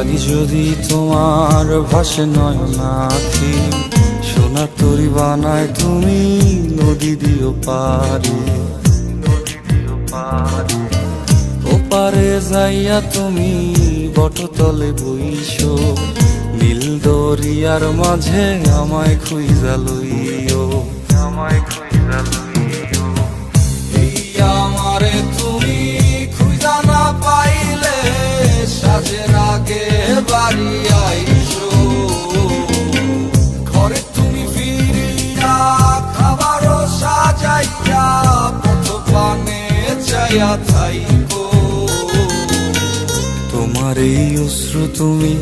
লাগি যদি তোমার ভাসে নয়নাখি, সোনার তরি বানায় তুমি নদী দিও পারে। ওপারে যাইয়া তুমি বটতলে বইসো, নীল দরিয়ার মাঝে আমায় খুঁজা লইও, আমায় খুঁজা লইও। এই আমারে তুমি খুঁজা না পাইলে সাজের আগে বাড়ি আইসো, ঘরে তুমি ফিরিয়া খাবারও সাজাইয়া পথ পানে চাইয়া থাইকো। তোমার এই অশ্রু তুমি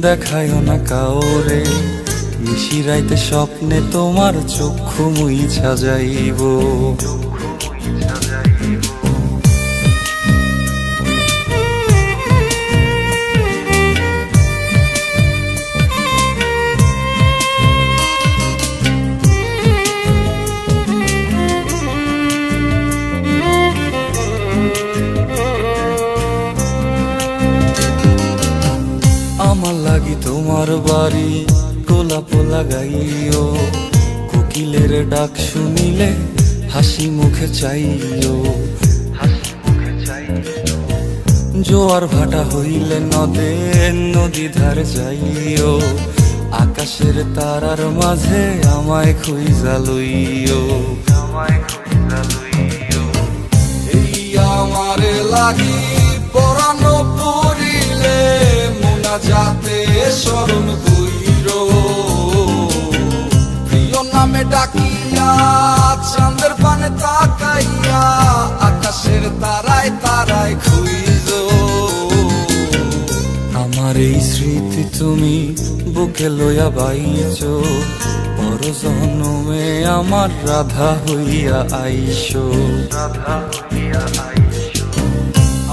দেখায় না কাউরে, নিশিরাইতে স্বপ্নে তোমার চক্ষু মুইছা যাইব। আমার লাগি তোমার বাড়ি গোলাপ লাগাইও, কোকিলের ডাক শুনিলে হাসি মুখে চাইও, জোয়ার ভাটা হইলে নদে নদী ধার যাইও, আকাশের তারার মাঝে আমায় খুঁজা লইও, আমায় খুঁজা লইও। এই আমারে লাগি পরানো পড়িলে যাতে স্মরণ কইরো, প্রিয় নামে ডাকিয়া চাঁদের পানে তাকাইয়া আকাশের তারায় তারায় খুঁজো। আমার এই স্মৃতি তুমি বুকে লইয়া বাইছো, পর জন্মে আমার রাধা হইয়া আইসো, রাধা হইয়া আইসো।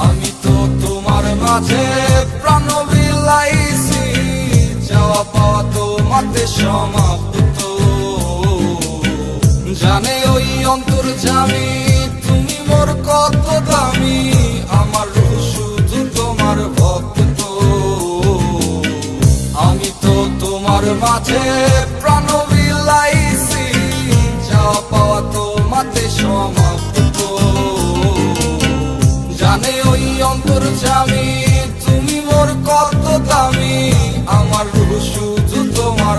আমি তো তোমার মাঝে প্রাণ বিলাইছি, যাওয়া পাওয়া তোমাতে সমাপ্ত। জানে ওই অন্তর্যামী তুমি মোর কত দামি, আমার রূহ শুধু তোমার ভক্ত। আমি তো তোমার মাঝে প্রাণ বিলাইছি, যাওয়া পাওয়া তোমাতে সমাপ্ত। জানে ওই অন্তর্যামী তুমি মোর কত দামি, আমার রূহ শুধু তোমার।